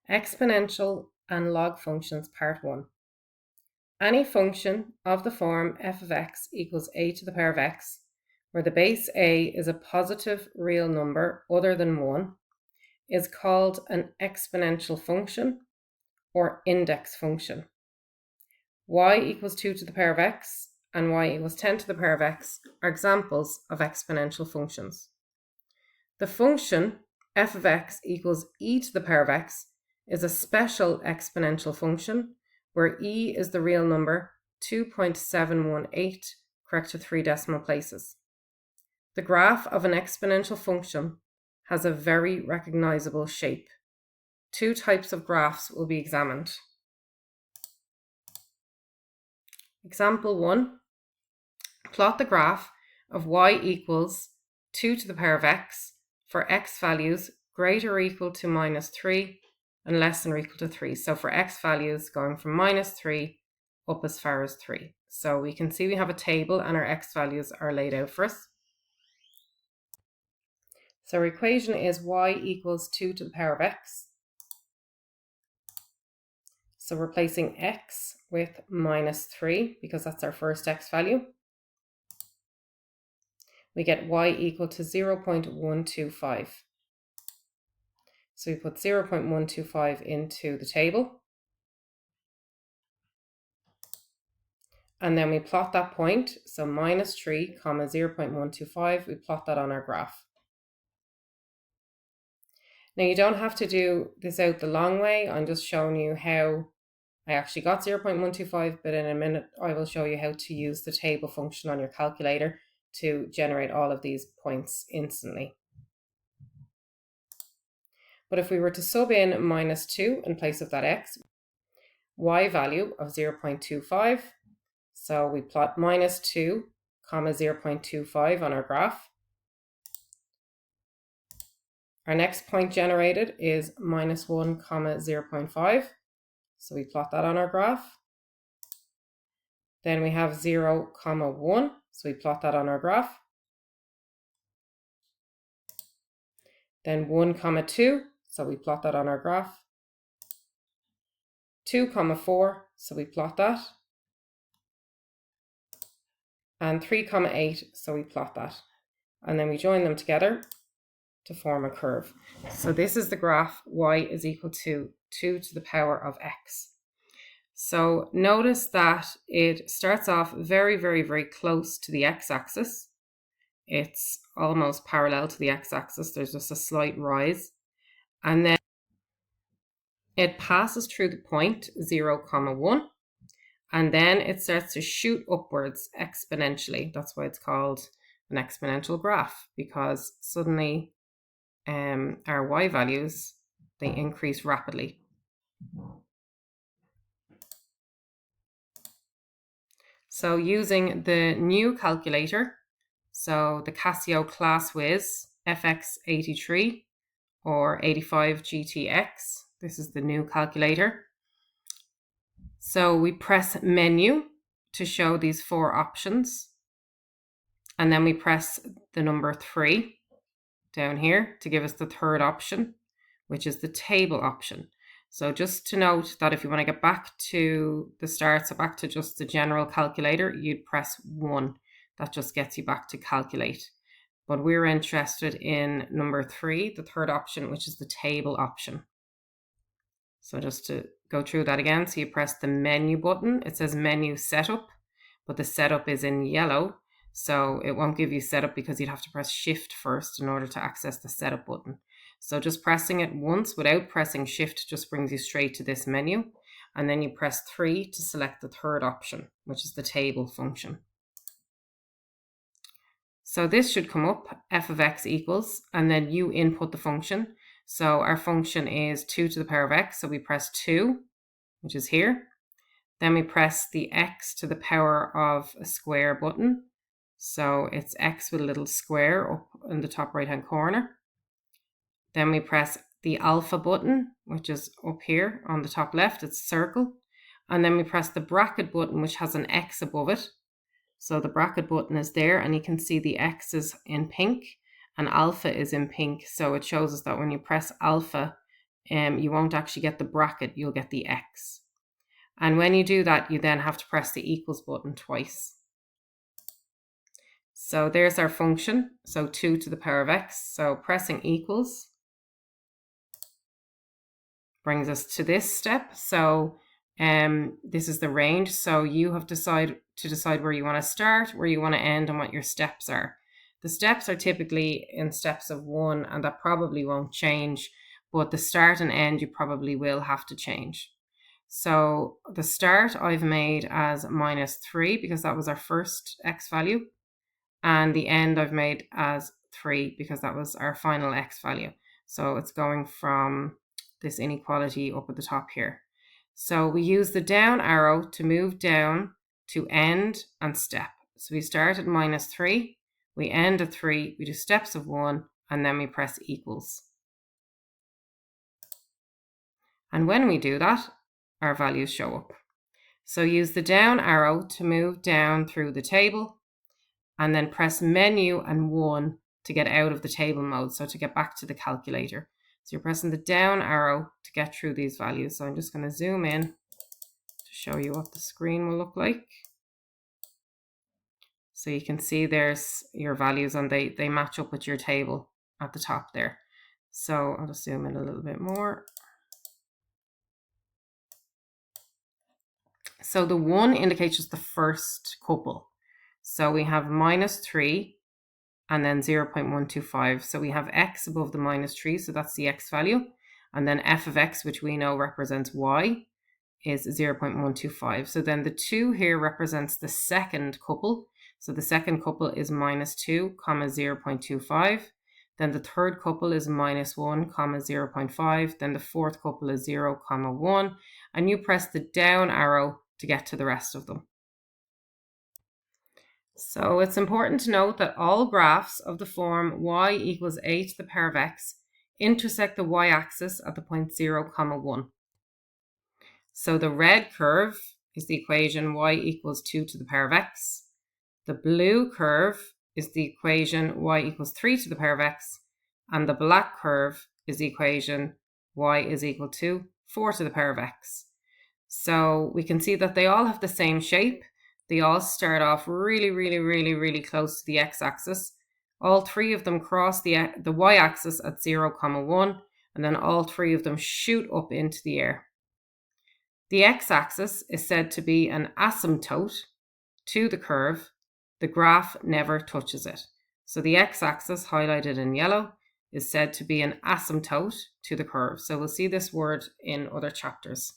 Exponential and log functions, part 1. Any function of the form f of x equals a to the power of x, where the base a is a positive real number other than 1, is called an exponential function or index function. Y equals 2 to the power of x and y equals 10 to the power of x are examples of exponential functions. The function f of x equals e to the power of x is a special exponential function where e is the real number 2.718 correct to 3 decimal places. The graph of an exponential function has a very recognizable shape. 2 types of graphs will be examined. Example 1. Plot the graph of y equals 2 to the power of x for x values greater or equal to -3 and less than or equal to 3. So for x values going from -3 up as far as 3. So we can see we have a table and our x values are laid out for us. So our equation is y equals 2 to the power of x. So replacing x with -3 because that's our first x value. We get y equal to 0.125. So we put 0.125 into the table. And then we plot that point. So -3, 0.125, we plot that on our graph. Now you don't have to do this out the long way. I'm just showing you how I actually got 0.125, but in a minute I will show you how to use the table function on your calculator to generate all of these points instantly. But if we were to sub in -2 in place of that x, y value of 0.25, so we plot -2, 0.25 on our graph. Our next point generated is -1, 0.5. So we plot that on our graph. Then we have 0, 1. So we plot that on our graph. Then 1, 2. So we plot that on our graph. 2, 4. So we plot that. And 3, 8. So we plot that. And then we join them together to form a curve. So this is the graph y is equal to 2 to the power of x. So notice that it starts off very, very, very close to the x-axis. It's almost parallel to the x-axis. There's just a slight rise. And then it passes through the point 0, 1. And then it starts to shoot upwards exponentially. That's why it's called an exponential graph, because suddenly our y values, they increase rapidly. So using the new calculator, so the Casio ClassWiz FX83 or 85 GTX, this is the new calculator. So we press menu to show these 4 options. And then we press the number 3 down here to give us the third option, which is the table option. So just to note that if you want to get back to the start, so back to just the general calculator, you'd press 1. That just gets you back to calculate. But we're interested in number 3, the third option, which is the table option. So just to go through that again, so you press the menu button. It says menu setup, but the setup is in yellow. So it won't give you setup because you'd have to press shift first in order to access the setup button. So just pressing it once without pressing shift just brings you straight to this menu. And then you press 3 to select the third option, which is the table function. So this should come up, f of x equals, and then you input the function. So our function is 2 to the power of x. So we press 2, which is here. Then we press the x to the power of a square button. So it's x with a little square up in the top right hand corner. Then we press the alpha button, which is up here on the top left, it's circle. And then we press the bracket button, which has an x above it. So the bracket button is there and you can see the x is in pink and alpha is in pink. So it shows us that when you press alpha, you won't actually get the bracket, you'll get the x. And when you do that, you then have to press the equals button twice. So there's our function, so 2 to the power of x. So pressing equals brings us to this step. So this is the range. So you have to decide where you want to start, where you want to end, and what your steps are. The steps are typically in steps of 1, and that probably won't change, but the start and end you probably will have to change. So the start I've made as -3 because that was our first x value, and the end I've made as 3 because that was our final x value. So it's going from this inequality up at the top here. So we use the down arrow to move down to end and step. So we start at -3, we end at 3, we do steps of 1, and then we press equals. And when we do that, our values show up. So use the down arrow to move down through the table, and then press menu and 1 to get out of the table mode, so to get back to the calculator. So you're pressing the down arrow to get through these values. So I'm just going to zoom in to show you what the screen will look like. So you can see there's your values, and they match up with your table at the top there. So I'll just zoom in a little bit more. So the 1 indicates just the first couple. So we have -3 and then 0.125. So we have x above the -3, so that's the x value. And then f of x, which we know represents y, is 0.125. So then the 2 here represents the second couple. So the second couple is -2, 0.25. Then the third couple is -1, 0.5. Then the fourth couple is 0, 1. And you press the down arrow to get to the rest of them. So it's important to note that all graphs of the form y equals a to the power of x intersect the y-axis at the point 0, 1. So the red curve is the equation y equals 2 to the power of x. The blue curve is the equation y equals 3 to the power of x. And the black curve is the equation y is equal to 4 to the power of x. So we can see that they all have the same shape. They all start off really close to the x-axis. All 3 of them cross the y-axis at 0, 1, and then all 3 of them shoot up into the air. The x-axis is said to be an asymptote to the curve. The graph never touches it. So the x-axis, highlighted in yellow, is said to be an asymptote to the curve. So we'll see this word in other chapters.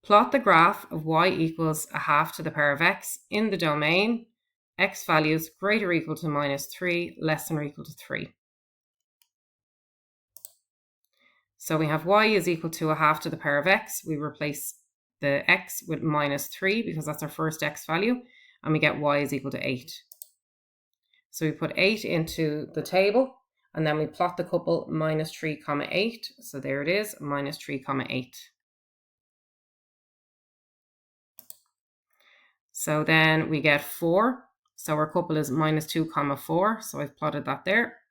Plot the graph of y equals 1/2 to the power of x in the domain x values greater or equal to -3, less than or equal to 3. So we have y is equal to 1/2 to the power of x. We replace the x with -3 because that's our first x value, and we get y is equal to 8. So we put 8 into the table, and then we plot the couple -3, 8. So there it is, -3, 8. So then we get 4. So our couple is -2, 4. So I've plotted that there.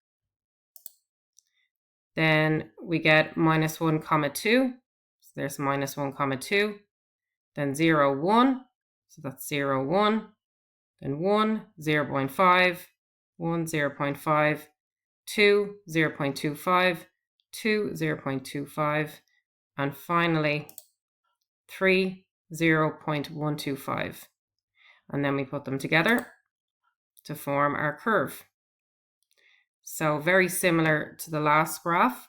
Then we get -1, 2. So there's -1, 2. Then 0, 1. So that's 0, 1. Then 1, 0.5. 1, 0.5. 2, 0.25. 2, 0.25. And finally 3, 0.125. And then we put them together to form our curve. So very similar to the last graph.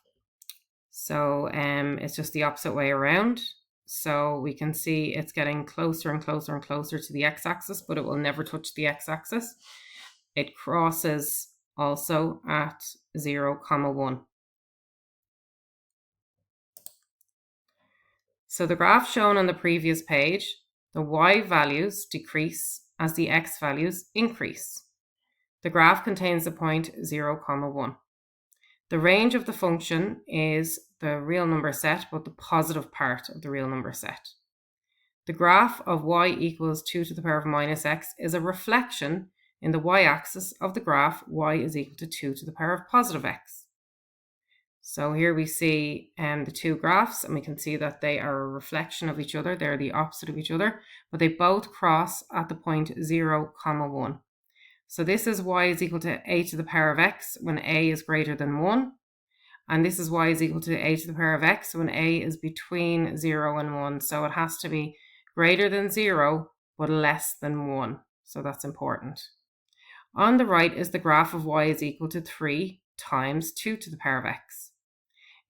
So it's just the opposite way around. So we can see it's getting closer and closer and closer to the x-axis, but it will never touch the x-axis. It crosses also at 0, 1. So the graph shown on the previous page, the y values decrease as the x values increase. The graph contains the point 0, 1. The range of the function is the real number set, but the positive part of the real number set. The graph of y equals 2 to the power of -x is a reflection in the y-axis of the graph y is equal to 2 to the power of positive x. So here we see the two graphs, and we can see that they are a reflection of each other. They're the opposite of each other, but they both cross at the point 0, 1. So this is y is equal to a to the power of x when a is greater than 1. And this is y is equal to a to the power of x when a is between 0 and 1. So it has to be greater than 0, but less than 1. So that's important. On the right is the graph of y is equal to 3 times 2 to the power of x.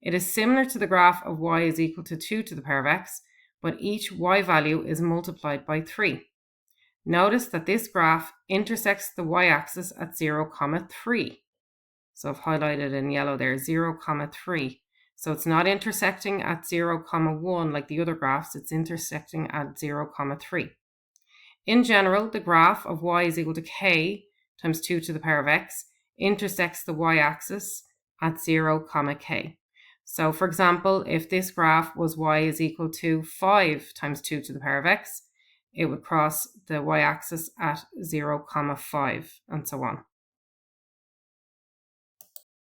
It is similar to the graph of y is equal to 2 to the power of x, but each y value is multiplied by 3. Notice that this graph intersects the y-axis at 0, 3. So I've highlighted in yellow there, 0, 3. So it's not intersecting at 0, 1 like the other graphs, it's intersecting at 0, 3. In general, the graph of y is equal to k times 2 to the power of x intersects the y-axis at 0, k. So for example, if this graph was y is equal to 5 times 2 to the power of x, it would cross the y-axis at 0, 5, and so on.